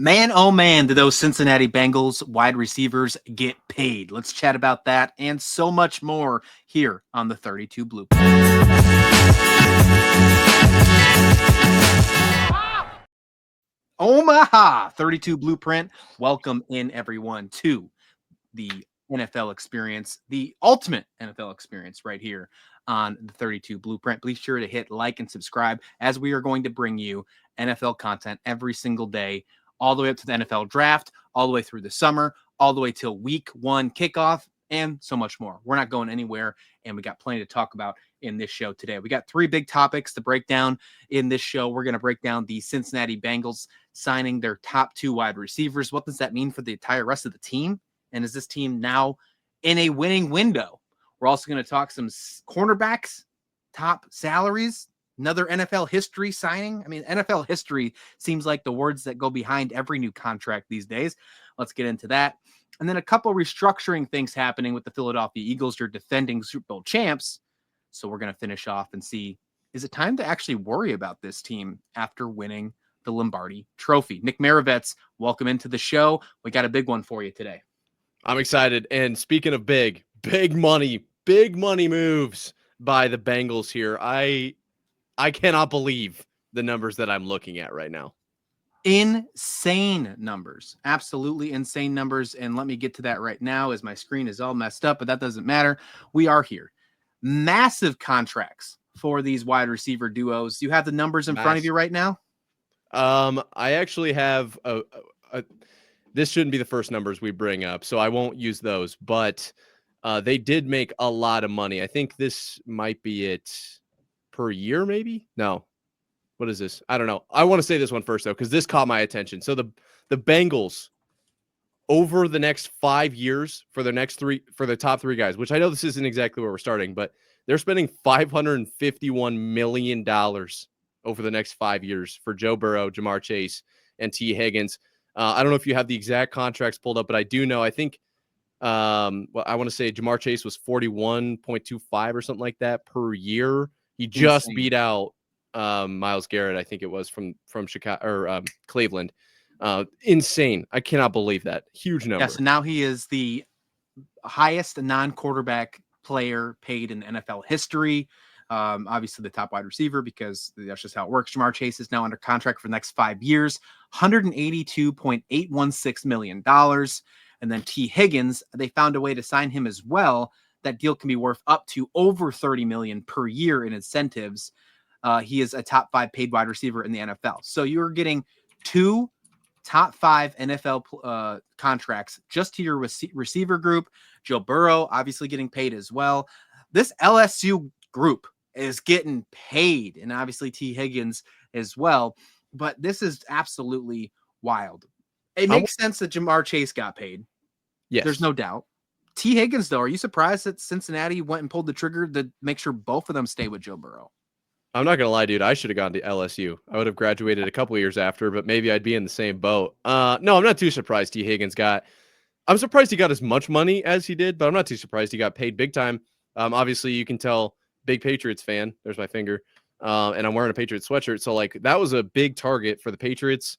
Man, oh man, do those Cincinnati Bengals wide receivers get paid? Let's chat about that and so much more here on the 32 Blueprint. Omaha 32 Blueprint. Welcome in everyone to the NFL experience, the ultimate NFL experience right here on the 32 Blueprint. Be sure to hit like and subscribe as we are going to bring you NFL content every single day, all the way up to the NFL draft, all the way through the summer, all the way till week one kickoff, and so much more. We're not going anywhere, and we got plenty to talk about in this show today. We got three big topics to break down in this show. We're going to break down the Cincinnati Bengals signing their top two wide receivers. What does that mean for the entire rest of the team? And is this team now in a winning window? We're also going to talk some cornerbacks, top salaries, another NFL history signing. I mean, NFL history seems like the words that go behind every new contract these days. Let's get into that. And then a couple restructuring things happening with the Philadelphia Eagles. You're defending Super Bowl champs. So we're going to finish off and see, is it time to actually worry about this team after winning the Lombardi Trophy? Nick Maravets, welcome into the show. We got a big one for you today. I'm excited. And speaking of big money moves by the Bengals here. I cannot believe the numbers that I'm looking at right now. Insane numbers. Absolutely insane numbers. And let me get to that right now as my screen is all messed up, but that doesn't matter. We are here. Massive contracts for these wide receiver duos. Do you have the numbers in front of you right now? I actually have this shouldn't be the first numbers we bring up, so I won't use those, but they did make a lot of money. I think this might be it per year, maybe? No. What is this? I don't know. I want to say this one first, though, because this caught my attention. So the Bengals, over the next 5 years for the top three guys, which I know this isn't exactly where we're starting, but they're spending $551 million over the next 5 years for Joe Burrow, Jamar Chase, and T. Higgins. I don't know if you have the exact contracts pulled up, but I do know, I think, I want to say Jamar Chase was 41.25 or something like that per year. He just beat out Myles Garrett, I think it was from Chicago or Cleveland. Insane. I cannot believe that. Huge number. Yeah, so now he is the highest non-quarterback player paid in NFL history. Obviously the top wide receiver, because that's just how it works. Jamar Chase is now under contract for the next 5 years, $182.816 million. And then T. Higgins, they found a way to sign him as well. That deal can be worth up to over $30 million per year in incentives. He is a top 5 paid wide receiver in the NFL. So you're getting two top 5 NFL contracts just to your receiver group. Joe Burrow obviously getting paid as well. This LSU group is getting paid, and obviously T. Higgins as well. But this is absolutely wild. It makes sense that Jamar Chase got paid. Yes. There's no doubt. T. Higgins, though, are you surprised that Cincinnati went and pulled the trigger to make sure both of them stay with Joe Burrow? I'm not going to lie, dude. I should have gone to LSU. I would have graduated a couple years after, but maybe I'd be in the same boat. No, I'm not too surprised T. Higgins I'm surprised he got as much money as he did, but I'm not too surprised he got paid big time. Obviously, you can tell, big Patriots fan. There's my finger. And I'm wearing a Patriots sweatshirt. So, like, that was a big target for the Patriots.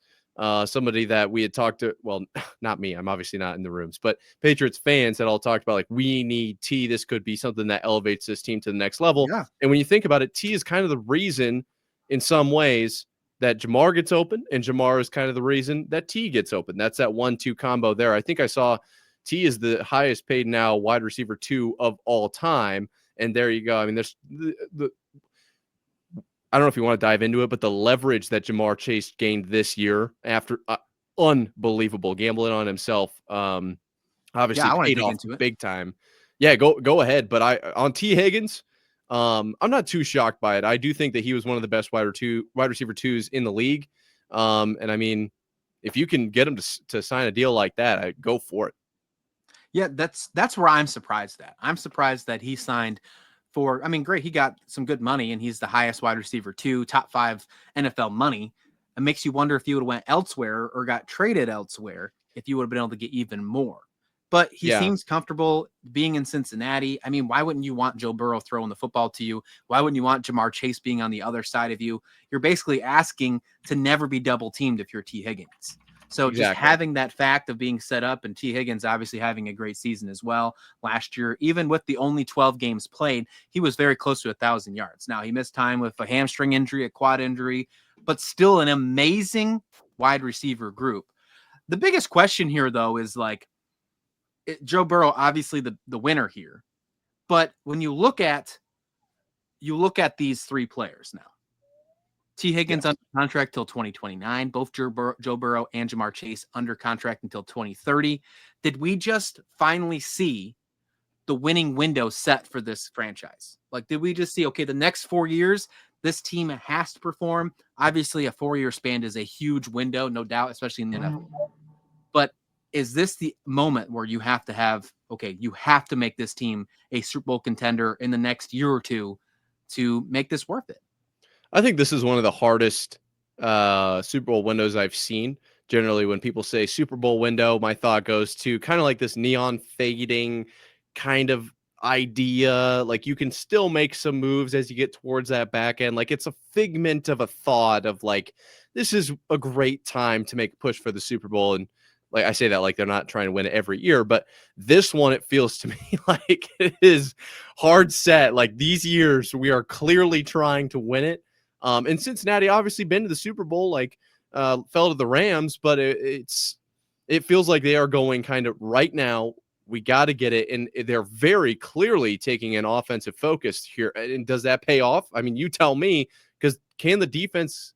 Somebody that we had talked to, well, not me, I'm obviously not in the rooms, but Patriots fans had all talked about, like, we need T. This could be something that elevates this team to the next level. Yeah. And when you think about it, T is kind of the reason in some ways that Jamar gets open, and Jamar is kind of the reason that T gets open. That's that 1-2 combo there. I think I saw T is the highest paid now wide receiver 2 of all time. And there you go. I mean, there's I don't know if you want to dive into it, but the leverage that Jamar Chase gained this year after unbelievable gambling on himself, obviously paid off big time. Yeah, go ahead. But on T. Higgins, I'm not too shocked by it. I do think that he was one of the best wide receiver 2s in the league. And I mean, if you can get him to sign a deal like that, I go for it. Yeah, that's where I'm surprised at. I'm surprised that he signed for, I mean, great, he got some good money, and he's the highest wide receiver 2, top 5 NFL money. It makes you wonder if you would have went elsewhere or got traded elsewhere, if you would have been able to get even more. But he seems comfortable being in Cincinnati. I mean, why wouldn't you want Joe Burrow throwing the football to you? Why wouldn't you want Jamar Chase being on the other side of you? You're basically asking to never be double teamed if you're T. Higgins. So just Exactly. having that fact of being set up, and T. Higgins obviously having a great season as well last year, even with the only 12 games played, he was very close to 1,000 yards. Now he missed time with a hamstring injury, a quad injury, but still an amazing wide receiver group. The biggest question here, though, is like Joe Burrow, obviously the winner here, but when you look at these three players now. T. Higgins Yes. under contract till 2029. Both Joe Burrow and Jamar Chase under contract until 2030. Did we just finally see the winning window set for this franchise? Like, did we just see, okay, the next 4 years, this team has to perform? Obviously, a 4-year span is a huge window, no doubt, especially in the NFL. But is this the moment where you have to make this team a Super Bowl contender in the next year or two to make this worth it? I think this is one of the hardest Super Bowl windows I've seen. Generally, when people say Super Bowl window, my thought goes to kind of like this neon fading kind of idea. Like you can still make some moves as you get towards that back end. Like it's a figment of a thought of like, this is a great time to make a push for the Super Bowl. And like I say that like they're not trying to win it every year, but this one, it feels to me like it is hard set. Like these years, we are clearly trying to win it. And Cincinnati obviously been to the Super Bowl, like fell to the Rams, but it feels like they are going kind of right now. We got to get it, and they're very clearly taking an offensive focus here. And does that pay off? I mean, you tell me, because can the defense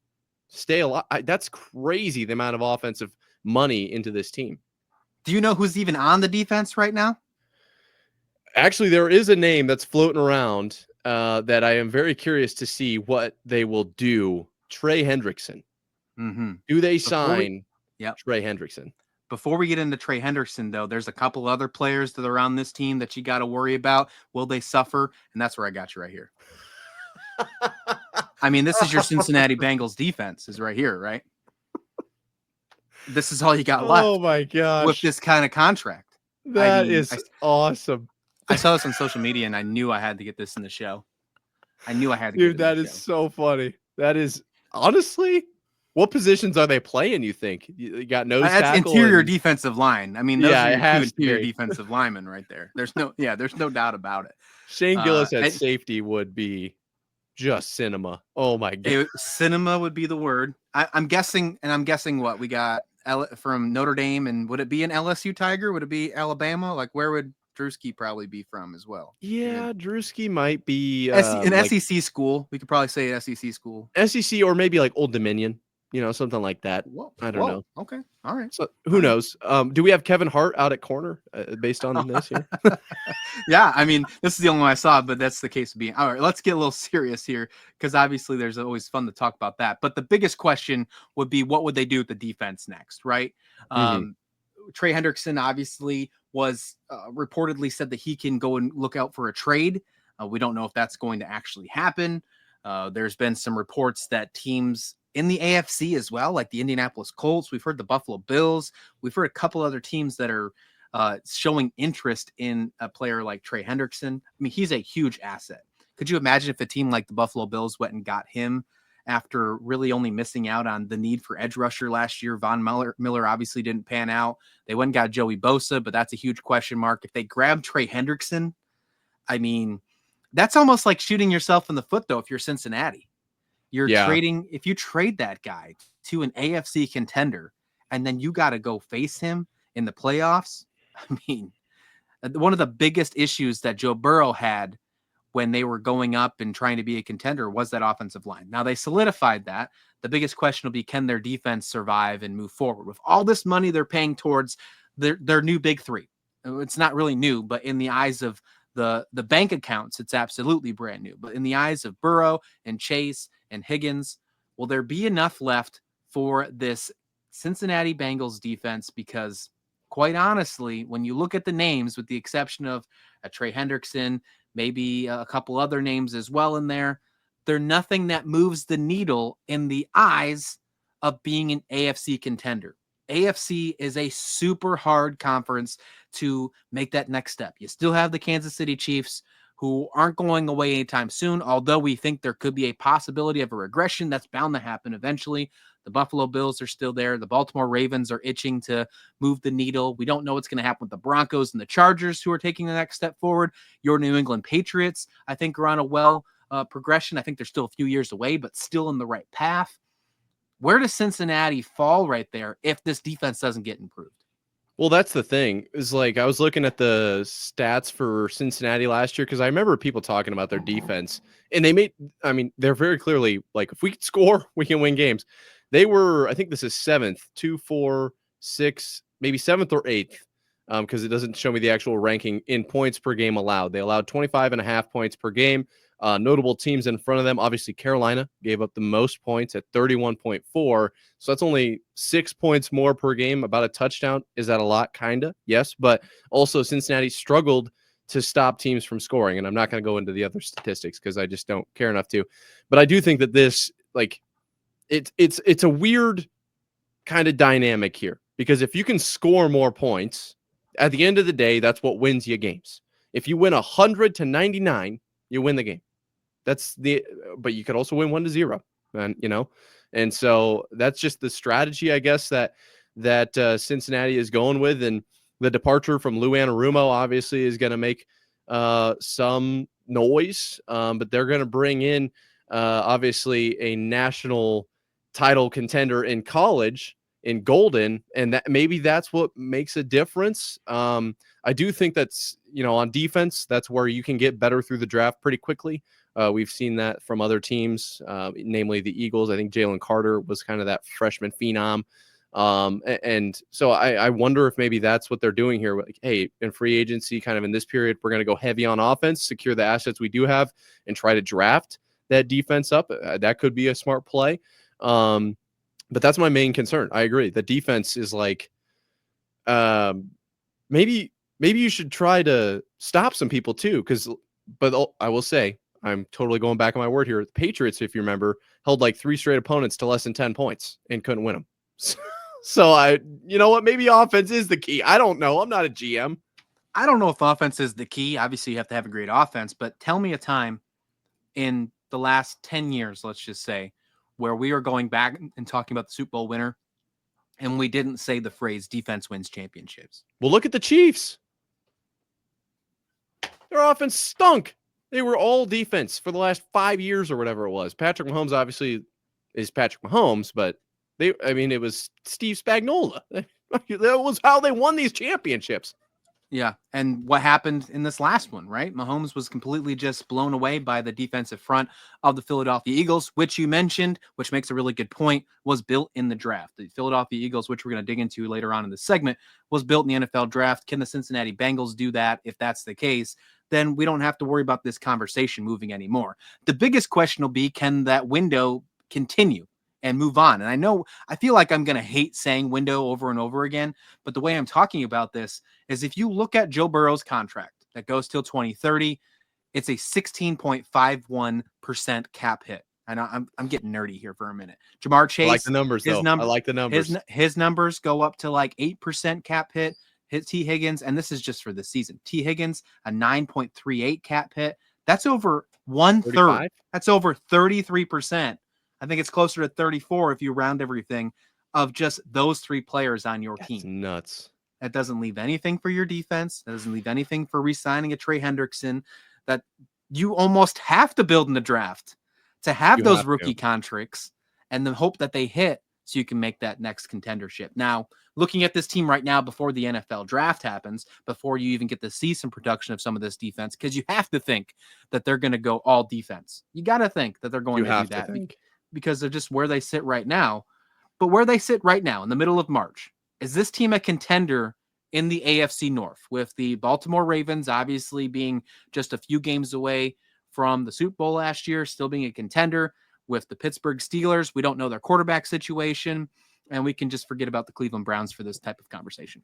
stay alive? That's crazy, the amount of offensive money into this team. Do you know who's even on the defense right now? Actually, there is a name that's floating around that I am very curious to see what they will do. Trey Hendrickson. Mm-hmm. Do they sign Trey Hendrickson? Before we get into Trey Hendrickson, though, there's a couple other players that are on this team that you got to worry about. Will they suffer? And that's where I got you right here. I mean, this is your Cincinnati Bengals defense is right here, right? This is all you got left. Oh, my gosh. With this kind of contract. That is awesome. I saw this on social media, and I knew I had to get this in the show. I knew I had to Dude, get it that is so funny. That is, honestly, what positions are they playing, you think? You got nose tackle? That's interior defensive line. I mean, those are your two interior be. defensive linemen right there. There's no doubt about it. Shane Gillis at safety would be just cinema. Oh, my God. Cinema would be the word. I'm guessing what we got from Notre Dame, and would it be an LSU Tiger? Would it be Alabama? Like, where would Drewski probably be from as well? Yeah, Drewski might be an SEC school. We could probably say an SEC school. SEC or maybe like Old Dominion, something like that. I don't know. Okay, all right. So who knows? Do we have Kevin Hart out at corner based on this here? Yeah, I mean, this is the only one I saw, but that's the case of being. All right, let's get a little serious here because obviously there's always fun to talk about that. But the biggest question would be, what would they do with the defense next, right? Trey Hendrickson obviously was reportedly said that he can go and look out for a trade. We don't know if that's going to actually happen. There's been some reports that teams in the AFC as well, like the Indianapolis Colts, we've heard the Buffalo Bills, we've heard a couple other teams that are showing interest in a player like Trey Hendrickson. I mean, he's a huge asset. Could you imagine if a team like the Buffalo Bills went and got him after really only missing out on the need for edge rusher last year? Von Miller obviously didn't pan out. They went and got Joey Bosa, but that's a huge question mark. If they grab Trey Hendrickson, I mean, that's almost like shooting yourself in the foot, though, if you're Cincinnati. If you trade that guy to an AFC contender, and then you got to go face him in the playoffs. I mean, one of the biggest issues that Joe Burrow had when they were going up and trying to be a contender was that offensive line. Now they solidified that. The biggest question will be, can their defense survive and move forward with all this money they're paying towards their new big three? It's not really new, but in the eyes of the bank accounts, it's absolutely brand new. But in the eyes of Burrow and Chase and Higgins, will there be enough left for this Cincinnati Bengals defense? Because quite honestly, when you look at the names, with the exception of Trey Hendrickson, maybe a couple other names as well in there, they're nothing that moves the needle in the eyes of being an AFC contender. AFC is a super hard conference to make that next step. You still have the Kansas City Chiefs, who aren't going away anytime soon, although we think there could be a possibility of a regression that's bound to happen eventually. The Buffalo Bills are still there. The Baltimore Ravens are itching to move the needle. We don't know what's going to happen with the Broncos and the Chargers, who are taking the next step forward. Your New England Patriots, I think, are on a progression. I think they're still a few years away, but still in the right path. Where does Cincinnati fall right there if this defense doesn't get improved? Well, that's the thing, is like I was looking at the stats for Cincinnati last year because I remember people talking about their defense, and they're very clearly like, if we can score, we can win games. They were, I think this is seventh, 2, 4, 6, maybe seventh or eighth, because it doesn't show me the actual ranking in points per game allowed. They allowed 25.5 points per game. Notable teams in front of them, obviously Carolina gave up the most points at 31.4. So that's only 6 points more per game, about a touchdown. Is that a lot? Kinda, yes. But also Cincinnati struggled to stop teams from scoring. And I'm not going to go into the other statistics because I just don't care enough to. But I do think that this, like, it's a weird kind of dynamic here, because if you can score more points, at the end of the day, that's what wins you games. If you win 100-99, you win the game. But you could also win 1-0, and so that's just the strategy, I guess, that Cincinnati is going with. And the departure from Lou Anarumo obviously is going to make some noise, but they're going to bring in obviously a national title contender in college in Golden, and that maybe that's what makes a difference. I do think that's, on defense, that's where you can get better through the draft pretty quickly. We've seen that from other teams, namely the Eagles. I think Jalen Carter was kind of that freshman phenom. And so I wonder if maybe that's what they're doing here. Like, hey, in free agency, kind of in this period, we're going to go heavy on offense, secure the assets we do have, and try to draft that defense up. That could be a smart play. But that's my main concern. I agree. The defense is like, maybe you should try to stop some people too. But I will say, I'm totally going back on my word here. The Patriots, if you remember, held like 3 straight opponents to less than 10 points and couldn't win them. So you know what? Maybe offense is the key. I don't know. I'm not a GM. I don't know if offense is the key. Obviously, you have to have a great offense, but tell me a time in the last 10 years, let's just say, where we are going back and talking about the Super Bowl winner, and we didn't say the phrase defense wins championships. Well, look at the Chiefs. Their offense stunk. They were all defense for the last 5 years or whatever it was. Patrick Mahomes obviously is Patrick Mahomes, but it was Steve Spagnuolo. That was how they won these championships. Yeah, and what happened in this last one, right? Mahomes was completely just blown away by the defensive front of the Philadelphia Eagles, which you mentioned, which makes a really good point, was built in the draft. The Philadelphia Eagles, which we're going to dig into later on in the segment, was built in the NFL draft. Can the Cincinnati Bengals do that? If that's the case, then we don't have to worry about this conversation moving anymore. The biggest question will be, can that window continue and move on? And I feel like I'm going to hate saying window over and over again, but the way I'm talking about this is, if you look at Joe Burrow's contract that goes till 2030, it's a 16.51% cap hit. I know I'm getting nerdy here for a minute. Jamar Chase, I like the numbers, though. I like the numbers. His numbers go up to like 8% cap hit. T. Higgins, and this is just for the season. T. Higgins, a 9.38 cap hit. That's over 1/3. That's over 33%. I think it's closer to 34 if you round everything, of just those 3 players on your team. That's nuts. That doesn't leave anything for your defense. That doesn't leave anything for re-signing a Trey Hendrickson that you almost have to build in the draft to have those rookie contracts and then hope that they hit so you can make that next contendership. Now, looking at this team right now before the NFL draft happens, before you even get to see some production of some of this defense, because you have to think that they're going to go all defense. You got to think that they're going to do that because of just where they sit right now. But where they sit right now in the middle of March, is this team a contender in the AFC North, with the Baltimore Ravens obviously being just a few games away from the Super Bowl last year, still being a contender, with the Pittsburgh Steelers? We don't know their quarterback situation, and we can just forget about the Cleveland Browns for this type of conversation.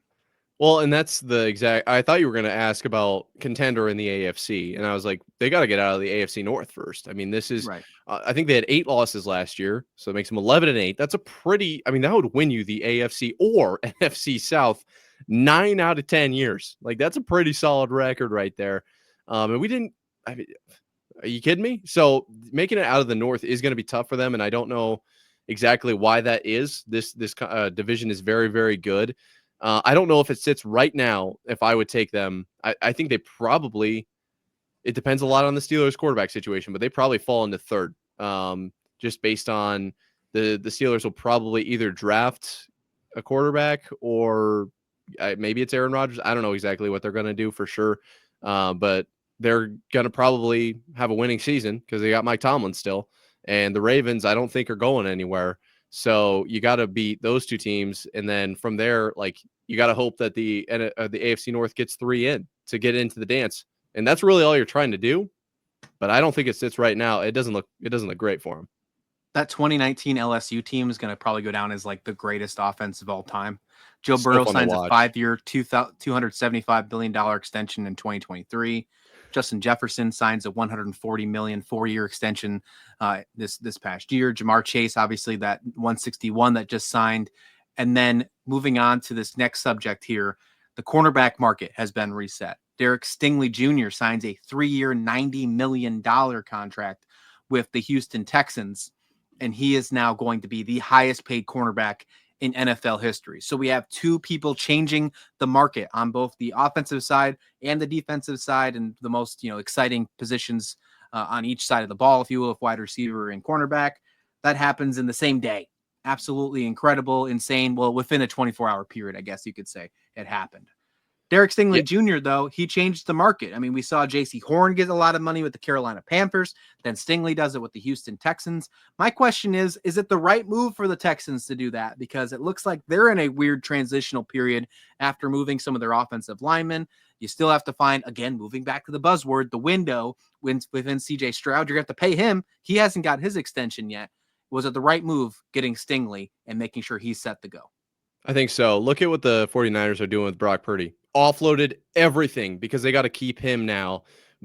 Well, and that's I thought you were going to ask about contender in the AFC, and I was like, they got to get out of the AFC North first. I mean, this is, right. I think they had 8 losses last year, so it makes them 11-8. That's that would win you the AFC or NFC South 9 out of 10 years. Like, that's a pretty solid record right there. And are you kidding me? So making it out of the North is going to be tough for them, and I don't know exactly why that is. This division is very, very good. I don't know if it sits right now. If I would take them, I think they probably. It depends a lot on the Steelers quarterback situation, but they probably fall into third. Just based on the Steelers will probably either draft a quarterback or maybe it's Aaron Rodgers. I don't know exactly what they're going to do for sure, but they're going to probably have a winning season because they got Mike Tomlin still, and the Ravens I don't think are going anywhere. So you got to beat those two teams, and then from there, like you got to hope that the AFC North gets 3 in to get into the dance, and that's really all you're trying to do. But I don't think it sits right now. It doesn't look great for him. That 2019 LSU team is going to probably go down as like the greatest offense of all time. Joe So Burrow fun to signs a watch. 5-year, $275 billion extension in 2023. Justin Jefferson signs a $140 million 4-year extension this past year. Jamar Chase, obviously, that 161 that just signed. And then moving on to this next subject here, the cornerback market has been reset. Derek Stingley Jr. signs a 3-year, $90 million contract with the Houston Texans, and he is now going to be the highest paid cornerback in NFL history. So we have two people changing the market on both the offensive side and the defensive side, and the most exciting positions on each side of the ball, if you will, if wide receiver and cornerback. That happens in the same day. Absolutely incredible, insane. Well, within a 24-hour period, I guess you could say it happened. Derek Stingley Jr., though, he changed the market. I mean, we saw J.C. Horn get a lot of money with the Carolina Panthers. Then Stingley does it with the Houston Texans. My question is it the right move for the Texans to do that? Because it looks like they're in a weird transitional period after moving some of their offensive linemen. You still have to find, again, moving back to the buzzword, the window within C.J. Stroud. You're going to have to pay him. He hasn't got his extension yet. Was it the right move getting Stingley and making sure he's set to go? I think so. Look at what the 49ers are doing with Brock Purdy. Offloaded everything because they got to keep him now.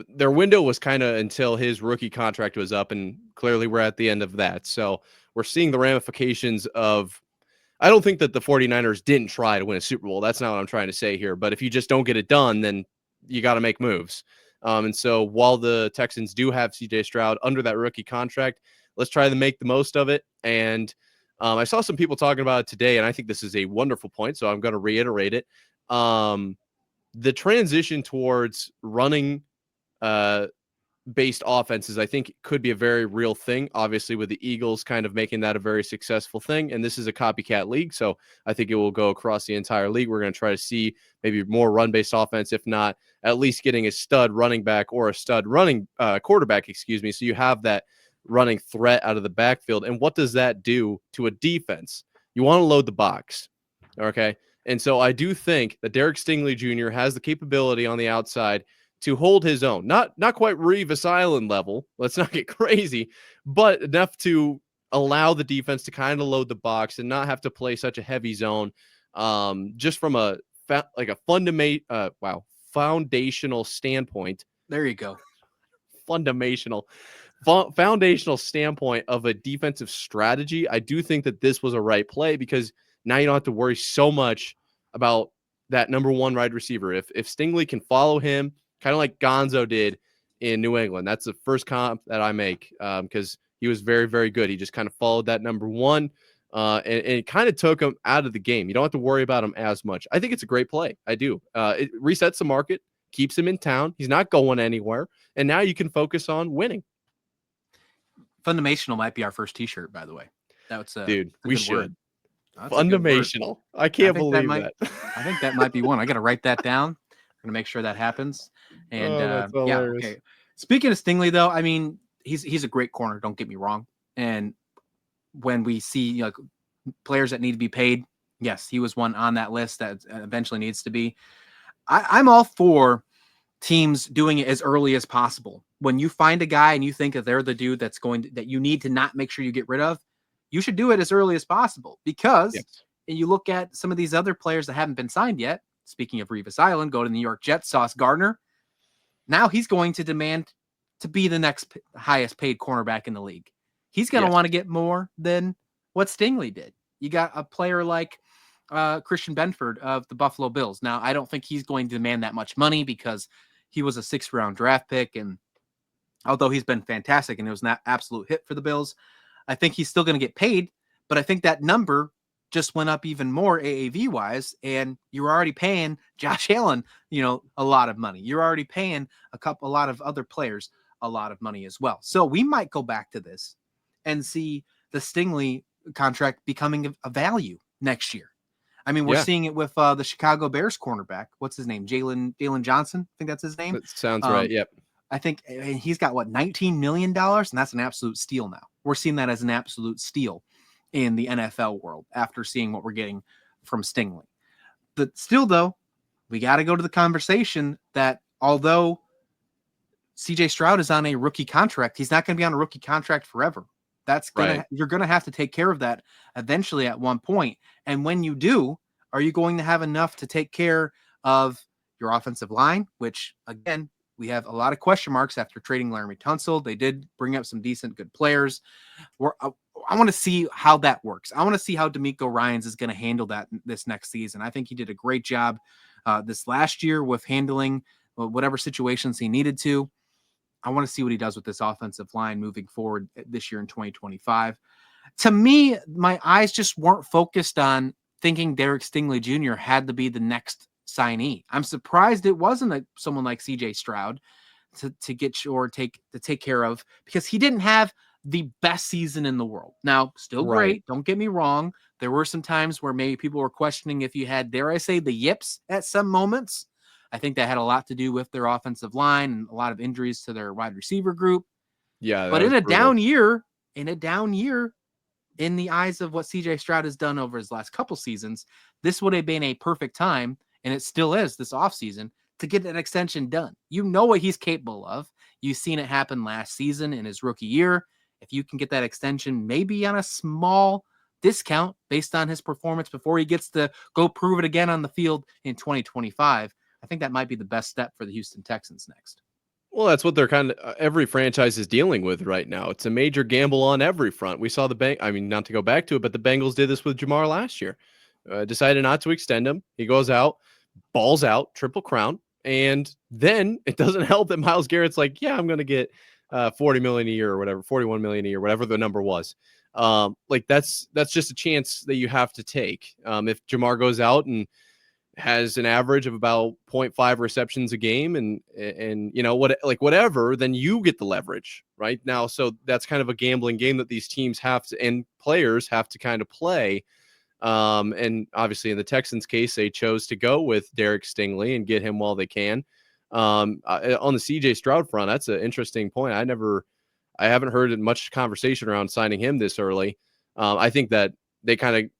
Their window was kind of until his rookie contract was up, and clearly we're at the end of that. So we're seeing the ramifications of – I don't think that the 49ers didn't try to win a Super Bowl. That's not what I'm trying to say here. But if you just don't get it done, then you got to make moves. And so while the Texans do have C.J. Stroud under that rookie contract, let's try to make the most of it. And I saw some people talking about it today, and I think this is a wonderful point, so I'm going to reiterate it. The transition towards running based offenses, I think, could be a very real thing, obviously, with the Eagles kind of making that a very successful thing. And this is a copycat league, so I think it will go across the entire league. We're going to try to see maybe more run-based offense, if not at least getting a stud running back or a stud running quarterback, so you have that running threat out of the backfield. And what does that do to a defense? You want to load the box, okay? And so I do think that Derek Stingley Jr. has the capability on the outside to hold his own. Not quite Revis Island level. Let's not get crazy, but enough to allow the defense to kind of load the box and not have to play such a heavy zone. Just from a foundational standpoint. There you go. Foundational standpoint of a defensive strategy, I do think that this was a right play because now you don't have to worry so much about that number one wide receiver. If Stingley can follow him, kind of like Gonzo did in New England, that's the first comp that I make because he was very, very good. He just kind of followed that number one and it kind of took him out of the game. You don't have to worry about him as much. I think it's a great play. I do. It resets the market, keeps him in town. He's not going anywhere. And now you can focus on winning. Fundamental might be our first T-shirt, by the way. That's dude. We should. Fundamental. I can't believe that. I think that might be one. I got to write that down. I'm gonna make sure that happens. And yeah, okay. Speaking of Stingley, though, I mean, he's a great corner. Don't get me wrong. And when we see players that need to be paid, yes, he was one on that list that eventually needs to be. I'm all for teams doing it as early as possible. When you find a guy and you think that they're the dude that you need to not make sure you get rid of, you should do it as early as possible because you look at some of these other players that haven't been signed yet. Speaking of Revis Island, go to the New York Jets, Sauce Gardner. Now he's going to demand to be the next highest paid cornerback in the league. He's going to want to get more than what Stingley did. You got a player like Christian Benford of the Buffalo Bills. Now, I don't think he's going to demand that much money because he was a 6th-round draft pick. And although he's been fantastic and it was an absolute hit for the Bills, I think he's still going to get paid. But I think that number just went up even more AAV wise, and you're already paying Josh Allen, a lot of money. You're already paying a lot of other players a lot of money as well. So we might go back to this and see the Stingley contract becoming a value next year. I mean, we're seeing it with the Chicago Bears cornerback. What's his name? Jalen Johnson. I think that's his name. That sounds right. Yep. I think he's got $19 million, and that's an absolute steal now. We're seeing that as an absolute steal in the NFL world after seeing what we're getting from Stingley. But still, though, we got to go to the conversation that although CJ Stroud is on a rookie contract, he's not going to be on a rookie contract forever. You're going to have to take care of that eventually at one point. And when you do, are you going to have enough to take care of your offensive line, which again, we have a lot of question marks after trading Laramie Tunsil. They did bring up some decent, good players. I want to see how that works. I want to see how D'Amico Ryans is going to handle that this next season. I think he did a great job this last year with handling whatever situations he needed to. I want to see what he does with this offensive line moving forward this year in 2025. To me, my eyes just weren't focused on thinking Derek Stingley Jr. had to be the next signee. I'm surprised it wasn't someone like CJ Stroud to get or take care of, because he didn't have the best season in the world. Now, still great. Don't get me wrong. There were some times where maybe people were questioning if you had, dare I say, the yips at some moments. I think that had a lot to do with their offensive line and a lot of injuries to their wide receiver group. Yeah. But in a down year, in the eyes of what CJ Stroud has done over his last couple seasons, this would have been a perfect time, and it still is this offseason, to get an extension done. You know what he's capable of. You've seen it happen last season in his rookie year. If you can get that extension, maybe on a small discount based on his performance before he gets to go prove it again on the field in 2025, I think that might be the best step for the Houston Texans next. Well, that's what they're kind of every franchise is dealing with right now. It's a major gamble on every front. We saw not to go back to it, but the Bengals did this with Jamar last year. Decided not to extend him. He goes out, balls out, triple crown, and then it doesn't help that Myles Garrett's like, yeah, I'm going to get $40 million a year or whatever, $41 million a year, whatever the number was. That's just a chance that you have to take. If Jamar goes out and has an average of about 0.5 receptions a game and whatever, then you get the leverage right now. So that's kind of a gambling game that these teams have to, and players have to kind of play. And obviously in the Texans case, they chose to go with Derek Stingley and get him while they can. On the CJ Stroud front, that's an interesting point. I haven't heard much conversation around signing him this early. I think that they kind of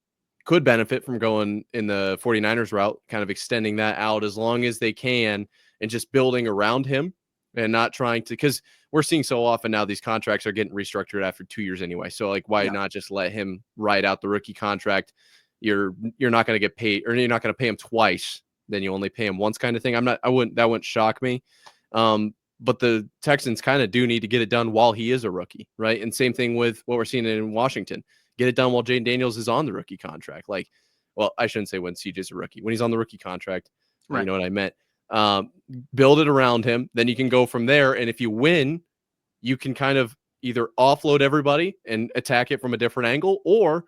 could benefit from going in the 49ers route, kind of extending that out as long as they can and just building around him and not trying to, because we're seeing so often now these contracts are getting restructured after 2 years anyway. So why not just let him ride out the rookie contract? You're not going to get paid, or you're not going to pay him twice. Then you only pay him once, kind of thing. That wouldn't shock me. But the Texans kind of do need to get it done while he is a rookie, right? And same thing with what we're seeing in Washington. Get it done while Jaden Daniels is on the rookie contract. I shouldn't say when CJ's a rookie. When he's on the rookie contract, right. You know what I meant. Build it around him. Then you can go from there. And if you win, you can kind of either offload everybody and attack it from a different angle, or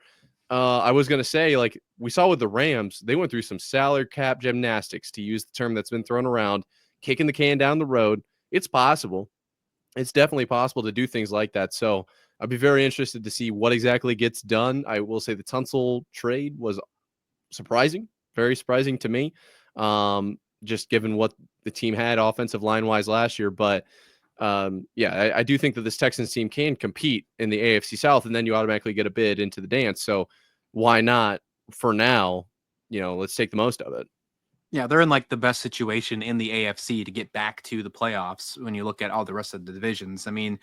I was going to say, we saw with the Rams, they went through some salary cap gymnastics, to use the term that's been thrown around, kicking the can down the road. It's possible. It's definitely possible to do things like that. So I'd be very interested to see what exactly gets done. I will say the Tunsil trade was surprising, very surprising to me, just given what the team had offensive line-wise last year. But, I do think that this Texans team can compete in the AFC South, and then you automatically get a bid into the dance. So why not, for now, let's take the most of it. Yeah, they're in the best situation in the AFC to get back to the playoffs when you look at all the rest of the divisions. I mean,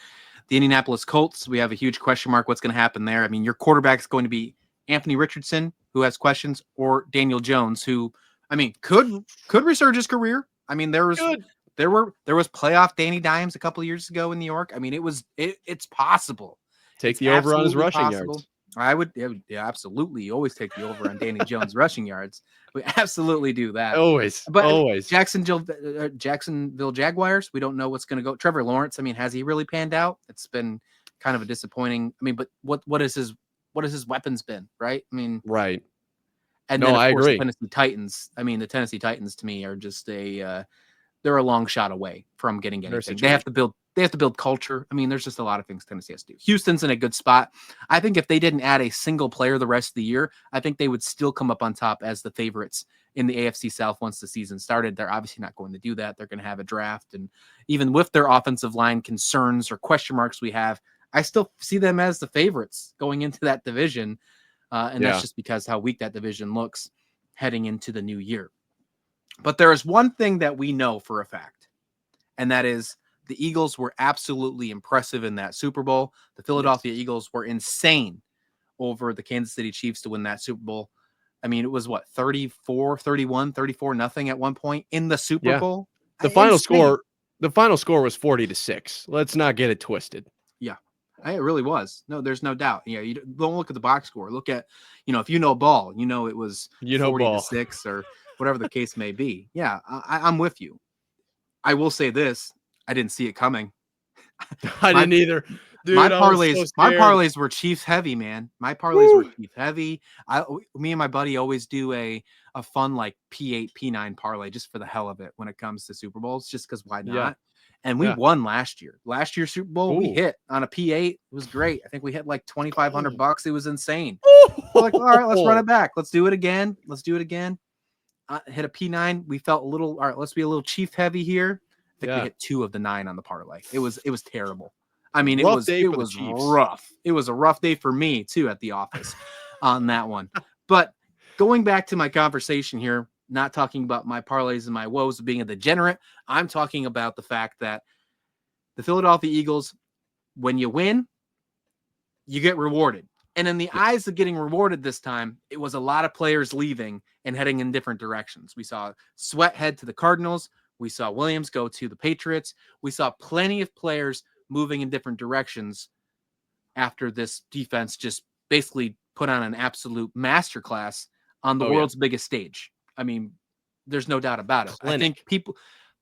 the Indianapolis Colts, we have a huge question mark. What's going to happen there? I mean, your quarterback is going to be Anthony Richardson, who has questions, or Daniel Jones, who, could resurge his career. I mean, there was playoff Danny Dimes a couple of years ago in New York. I mean, it's possible. Take the over on his rushing yards. I would, absolutely. You always take the over on Danny Jones rushing yards. We absolutely do that. Always. Jacksonville Jaguars, we don't know what's going to go. Trevor Lawrence, has he really panned out? It's been kind of a disappointing. But what's what has his weapons been, right? I mean, Right. and No, then of I course the agree. Tennessee Titans. I mean, the Tennessee Titans to me are just they're a long shot away from getting Their anything. They have to situation. build culture. I mean, there's just a lot of things Tennessee has to do. Houston's in a good spot. I think if they didn't add a single player the rest of the year, I think they would still come up on top as the favorites in the AFC South once the season started. They're obviously not going to do that. They're going to have a draft, and even with their offensive line concerns or question marks we have, I still see them as the favorites going into that division. And that's Yeah. just because how weak that division looks heading into the new year. But there is one thing that we know for a fact, and that is the Eagles were absolutely impressive in that Super Bowl. The Yes. Philadelphia Eagles were insane over the Kansas City Chiefs to win that Super Bowl. I mean, it was what, 34, 31, 34 nothing at one point in the Super Yeah. Bowl. The final Insane. score, the final score was 40-6. Let's not get it twisted. Yeah, it really was. No, there's no doubt. Yeah, you don't look at the box score. Look at, if you know ball, it was Ball. 40-6 or whatever the case may be. Yeah, I'm with you. I will say this: I didn't see it coming. I My didn't either. Dude, my I was so my scared. parlays were Chiefs heavy, man. My parlays were Woo. Chiefs heavy. Me and my buddy always do a fun like P8 P9 parlay just for the hell of it when it comes to Super Bowls, just because why Yeah. not? And we Yeah. won last year. Last year's Super Bowl, we Ooh. hit on a P8. It was great. I think we hit like Oh. $2,500. It was insane. We're like, all right, let's run it back. Let's do it again. Hit a P9. We felt a little. All right, let's be a little Chief heavy here. I think we Yeah. hit 2 of the 9 on the parlay. It was terrible. I mean, Rough day it for the was Chiefs. rough. It was a rough day for me too at the office on that one. But going back to my conversation here, not talking about my parlays and my woes of being a degenerate, I'm talking about the fact that the Philadelphia Eagles, when you win, you get rewarded. And in the Yes. eyes of getting rewarded this time, it was a lot of players leaving and heading in different directions. We saw Sweat head to the Cardinals. We saw Williams go to the Patriots. We saw plenty of players moving in different directions after this defense just basically put on an absolute masterclass on the Oh, yeah. world's biggest stage. I mean, there's no doubt about it. I Clinic. think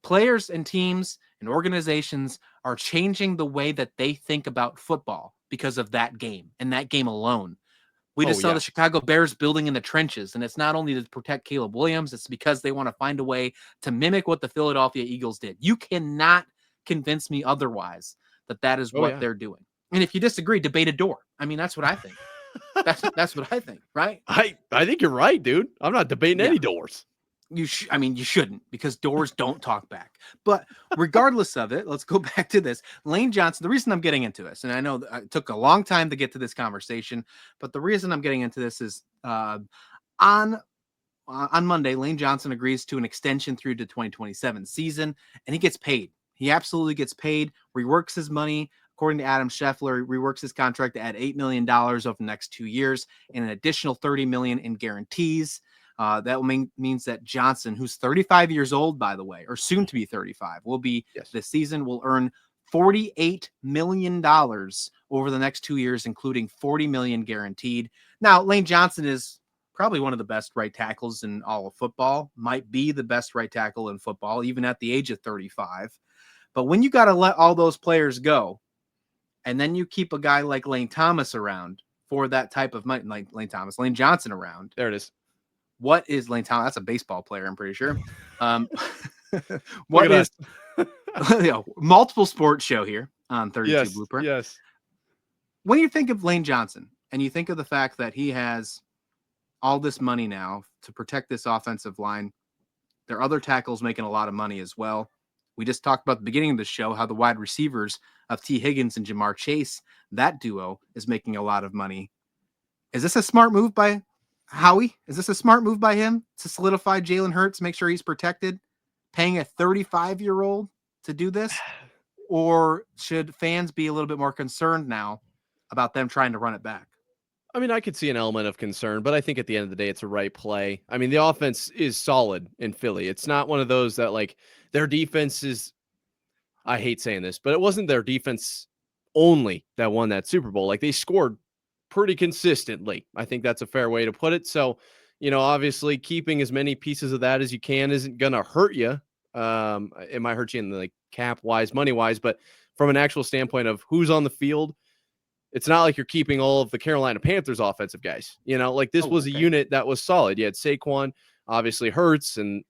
players and teams and organizations are changing the way that they think about football because of that game and that game alone. We just saw the Chicago Bears building in the trenches, and it's not only to protect Caleb Williams, it's because they want to find a way to mimic what the Philadelphia Eagles did. You cannot convince me otherwise that is what they're doing. And if you disagree, debate a door. I mean, that's what I think. That's what I think, right? I think you're right, dude. I'm not debating any doors. You shouldn't, because doors don't talk back. But regardless of it, let's go back to this. Lane Johnson, the reason I'm getting into this, and I know it took a long time to get to this conversation, but the reason I'm getting into this is on Monday, Lane Johnson agrees to an extension through to 2027 season, and he gets paid. He absolutely gets paid, reworks his money. According to Adam Scheffler, he reworks his contract to add $8 million over the next 2 years and an additional $30 million in guarantees. That means that Johnson, who's 35 years old, by the way, or soon to be 35, will be this season, will earn $48 million over the next 2 years, including $40 million guaranteed. Now, Lane Johnson is probably one of the best right tackles in all of football, might be the best right tackle in football, even at the age of 35. But when you got to let all those players go, and then you keep a guy like Lane Thomas around for that type of money, like Lane Johnson around. There it is. What is Lane Thomas? That's a baseball player, I'm pretty sure. What is multiple sports show here on 32 Blueprint? Yes. When you think of Lane Johnson and you think of the fact that he has all this money now to protect this offensive line, there are other tackles making a lot of money as well. We just talked about at the beginning of the show how the wide receivers of T. Higgins and Jamar Chase, that duo, is making a lot of money. Is this a smart move by Howie? Is this a smart move by him to solidify Jalen Hurts, make sure he's protected, paying a 35-year-old to do this? Or should fans be a little bit more concerned now about them trying to run it back? I mean, I could see an element of concern, but I think at the end of the day, it's a right play. I mean, the offense is solid in Philly. It's not one of those that, like, their defense is, I hate saying this, but it wasn't their defense only that won that Super Bowl. Like, they scored pretty consistently. I think that's a fair way to put it. So, obviously keeping as many pieces of that as you can isn't going to hurt you. It might hurt you in the cap wise, money wise, but from an actual standpoint of who's on the field, It's not like you're keeping all of the Carolina Panthers offensive guys. Like this Oh, was a okay. unit that was solid. You had Saquon, obviously Hurts, and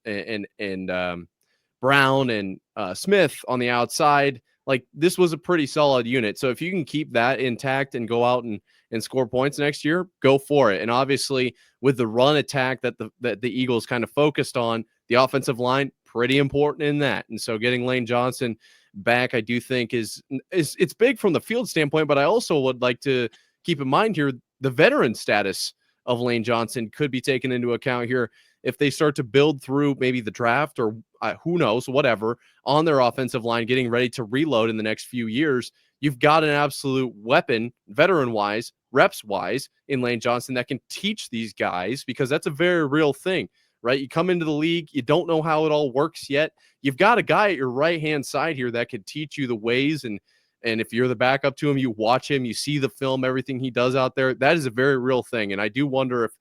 Brown and Smith on the outside. Like this was a pretty solid unit. So if you can keep that intact and go out and score points next year, go for it. And obviously with the run attack that the Eagles kind of focused on, the offensive line pretty important in that. And so getting Lane Johnson back, I do think is it's big from the field standpoint, but I also would like to keep in mind here the veteran status of Lane Johnson could be taken into account here if they start to build through maybe the draft or who knows, whatever, on their offensive line, getting ready to reload in the next few years. You've got an absolute weapon, veteran-wise, reps-wise, in Lane Johnson that can teach these guys, because that's a very real thing, right? You come into the league, you don't know how it all works yet. You've got a guy at your right-hand side here that could teach you the ways, and if you're the backup to him, you watch him, you see the film, everything he does out there. That is a very real thing, and I do wonder if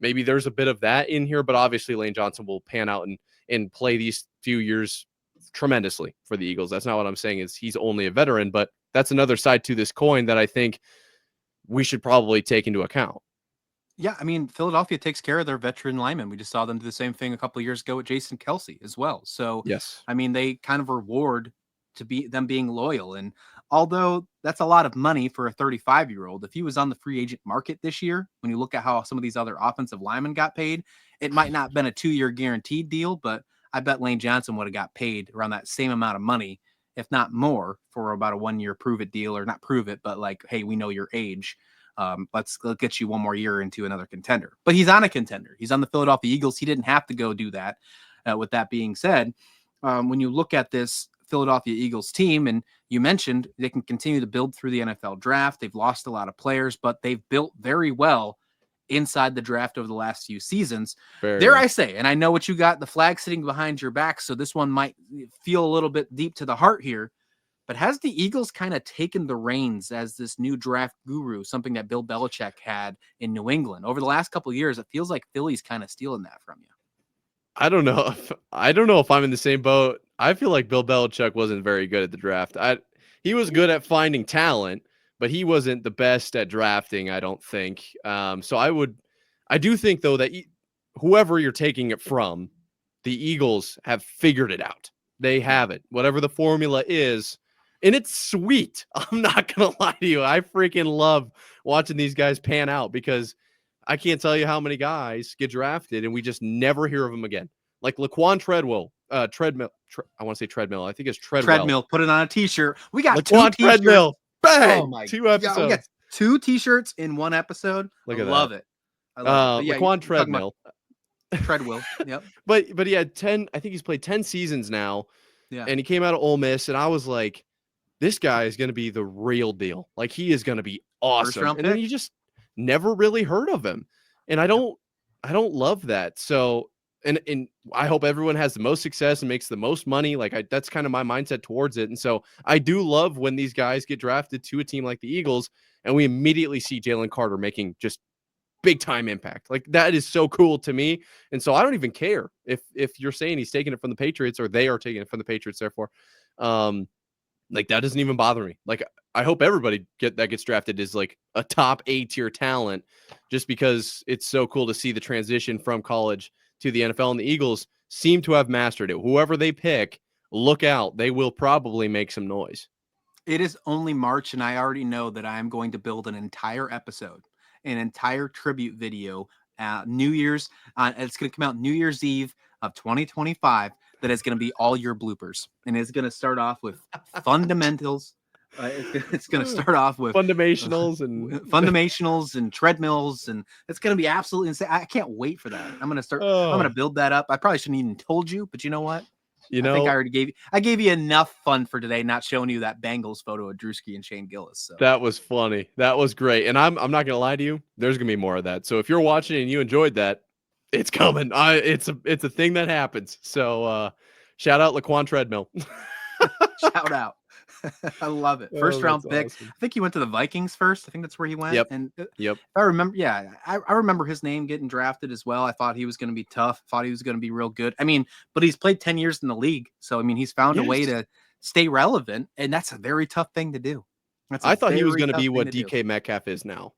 maybe there's a bit of that in here, but obviously Lane Johnson will pan out and play these few years tremendously for the Eagles. That's not what I'm saying is he's only a veteran, but that's another side to this coin that I think we should probably take into account. Yeah, I mean, Philadelphia takes care of their veteran linemen. We just saw them do the same thing a couple of years ago with Jason Kelsey as well. So, Yes. I mean, they kind of reward to be them being loyal. And although that's a lot of money for a 35-year-old, if he was on the free agent market this year, when you look at how some of these other offensive linemen got paid, it might not have been a 2-year guaranteed deal, but I bet Lane Johnson would have got paid around that same amount of money, if not more, for about a 1-year prove it deal, or not prove it, but like, hey, we know your age. Let's get you one more year into another contender. But he's on a contender. He's on the Philadelphia Eagles. He didn't have to go do that. With that being said, when you look at this Philadelphia Eagles team, and you mentioned they can continue to build through the NFL draft. They've lost a lot of players, but they've built very well inside the draft over the last few seasons. Very Dare well. I say, and I know what you got, the flag sitting behind your back, so this one might feel a little bit deep to the heart here. But has the Eagles kind of taken the reins as this new draft guru, something that Bill Belichick had in New England? Over the last couple of years, it feels like Philly's kind of stealing that from you. I don't know if I'm in the same boat. I feel like Bill Belichick wasn't very good at the draft. He was good at finding talent, but he wasn't the best at drafting, I don't think. So I do think though that whoever you're taking it from, the Eagles have figured it out. They have it. Whatever the formula is, and it's sweet. I'm not going to lie to you. I freaking love watching these guys pan out, because I can't tell you how many guys get drafted and we just never hear of them again. Like Laquan Treadwell, Treadmill. I want to say Treadmill. I think it's Treadwell. Treadmill, put it on a t-shirt. We got Laquan 2 t-shirts. Treadmill. Bang! Oh my 2 episodes. God, we got 2 t-shirts in 1 episode. Look I at love that. it. I love it. But yeah, Laquan Treadmill. Treadwell. Yep. But he had 10. I think he's played 10 seasons now. Yeah. And he came out of Ole Miss, and I was like, this guy is going to be the real deal. Like, he is going to be awesome. First-round And then pick. you just never really heard of him. And I don't love that. So, and I hope everyone has the most success and makes the most money. Like, that's kind of my mindset towards it. And so I do love when these guys get drafted to a team like the Eagles, and we immediately see Jalen Carter making just big time impact. Like, that is so cool to me. And so I don't even care if you're saying he's taking it from the Patriots or they are taking it from the Patriots. Therefore, like, that doesn't even bother me. Like, I hope everybody gets drafted is like a top A-tier talent, just because it's so cool to see the transition from college to the NFL, and the Eagles seem to have mastered it. Whoever they pick, look out. They will probably make some noise. It is only March, and I already know that I'm going to build an entire episode, an entire tribute video, New Year's. It's going to come out New Year's Eve of 2025. That is going to be all your bloopers, and it's going to start off with fundamentals. It's going to start off with fundamentals and treadmills, and it's going to be absolutely insane. I can't wait for that. I'm going to start. Oh. I'm going to build that up. I probably shouldn't even told you, but you know what? I think I already gave you enough fun for today, not showing you that Bengals photo of Drewski and Shane Gillis. So that was funny. That was great. And I'm not gonna lie to you. There's gonna be more of that. So if you're watching and you enjoyed that, it's coming. It's a thing that happens. So shout out Laquan Treadmill. Shout out. I love it. First round pick. Awesome. I think he went to the Vikings first. I think that's where he went. Yep. And Yep. If I remember, I remember his name getting drafted as well. I thought he was going to be tough. Thought he was going to be real good. I mean, but he's played 10 years in the league. So, I mean, he's found a way to stay relevant, and that's a very tough thing to do. That's a I thought he was very going to tough be thing what to do. DK Metcalf is now.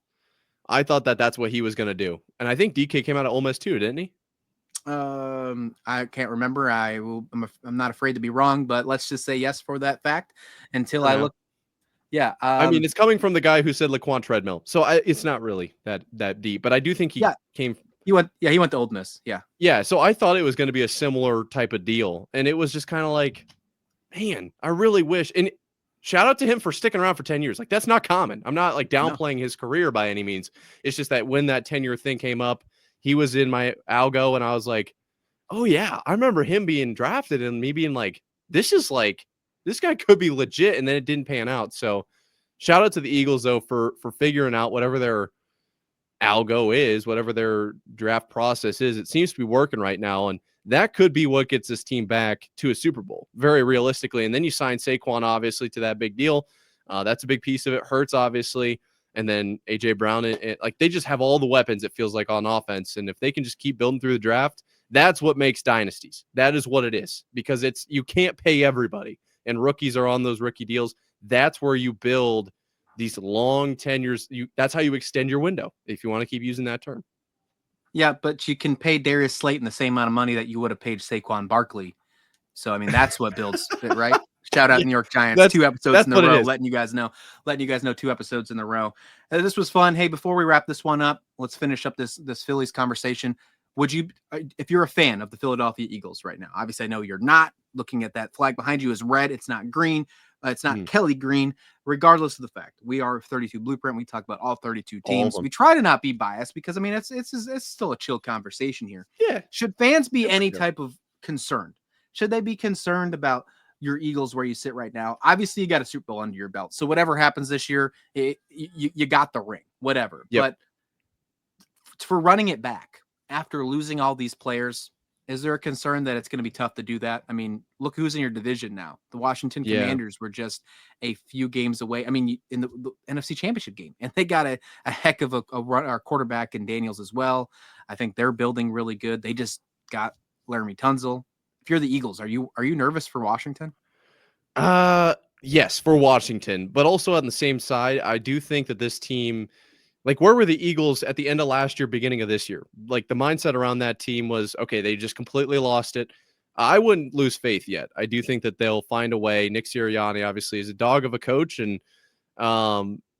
I thought that that's what he was going to do. And I think DK came out of Ole Miss too, didn't he? I can't remember. I'm not afraid to be wrong, but let's just say yes for that fact until I look. Yeah. I mean, it's coming from the guy who said Laquan Treadmill, so it's not really that deep. But I do think he came. He went to Ole Miss. Yeah. Yeah. So I thought it was going to be a similar type of deal, and it was just kind of like, man, I really wish. And shout out to him for sticking around for 10 years. Like, that's not common. I'm not like downplaying his career by any means. It's just that when that 10-year thing came up, he was in my algo, and I was like, oh yeah, I remember him being drafted and me being like, this guy could be legit, and then it didn't pan out. So shout out to the Eagles though for figuring out whatever their algo is, whatever their draft process is. It seems to be working right now, and that could be what gets this team back to a Super Bowl, very realistically. And then you sign Saquon, obviously, to that big deal. That's a big piece of it. Hurts, obviously. And then A.J. Brown, like they just have all the weapons, it feels like, on offense. And if they can just keep building through the draft, that's what makes dynasties. That is what it is, because you can't pay everybody. And rookies are on those rookie deals. That's where you build these long tenures. That's how you extend your window, if you want to keep using that term. Yeah, but you can pay Darius Slayton the same amount of money that you would have paid Saquon Barkley. So, I mean, that's what builds it, right? Shout out New York Giants, 2 episodes in a row, letting you guys know 2 episodes in a row. This was fun. Hey, before we wrap this one up, let's finish up this Phillies conversation. Would you, if you're a fan of the Philadelphia Eagles right now, obviously I know you're not. Looking at that flag behind you is red. It's not green. It's not Kelly green. Regardless of the fact, we are 32 Blueprint. We talk about all 32 teams. We try to not be biased because, I mean, it's still a chill conversation here. Yeah. Should fans be any type of concerned? Should they be concerned about your Eagles where you sit right now? Obviously, you got a Super Bowl under your belt. So whatever happens this year, you got the ring, whatever. Yep. But for running it back after losing all these players, is there a concern that it's going to be tough to do that? I mean, look who's in your division now. The Washington Commanders were just a few games away. I mean, in the NFC Championship game, and they got a heck of a quarterback in Daniels as well. I think they're building really good. They just got Laramie Tunzel. If you're the Eagles, are you nervous for Washington? Yes, for Washington, but also on the same side, I do think that this team, like, where were the Eagles at the end of last year, beginning of this year? Like, the mindset around that team was, okay, they just completely lost it. I wouldn't lose faith yet. I do think that they'll find a way. Nick Sirianni, obviously, is a dog of a coach, and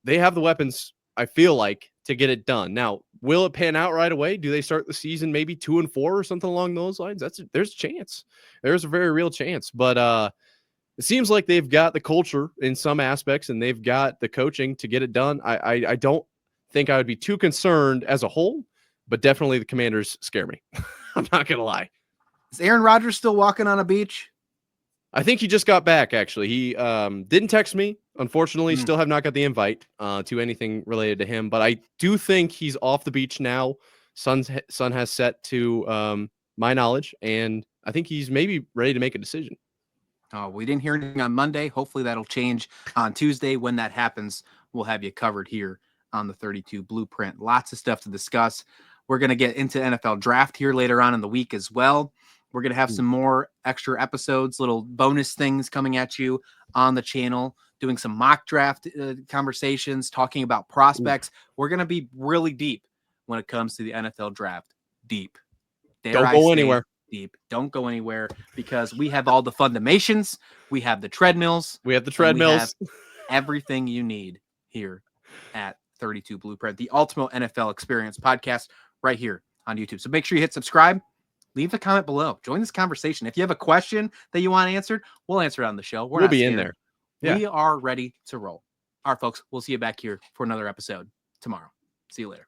they have the weapons, I feel like, to get it done. Now, will it pan out right away? Do they start the season maybe 2-4 or something along those lines? There's a chance. There's a very real chance. But it seems like they've got the culture in some aspects, and they've got the coaching to get it done. I don't think I would be too concerned as a whole, but definitely the Commanders scare me. I'm not going to lie. Is Aaron Rodgers still walking on a beach? I think he just got back, actually. He didn't text me. Unfortunately, still have not got the invite to anything related to him, but I do think he's off the beach now. Sun has set to my knowledge, and I think he's maybe ready to make a decision. We didn't hear anything on Monday. Hopefully that'll change on Tuesday. When that happens, we'll have you covered here on the 32 Blueprint. Lots of stuff to discuss. We're going to get into NFL draft here later on in the week as well. We're going to have some more extra episodes, little bonus things coming at you on the channel, doing some mock draft conversations, talking about prospects. We're going to be really deep when it comes to the NFL draft. Deep. Don't go anywhere. Deep. Don't go anywhere, because we have all the fundations. We have the treadmills. We have everything you need here at 32 Blueprint, the ultimate NFL experience podcast right here on YouTube. So make sure you hit subscribe. Leave a comment below. Join this conversation. If you have a question that you want answered, we'll answer it on the show. We'll be in there. Yeah. We are ready to roll. All right, folks. We'll see you back here for another episode tomorrow. See you later.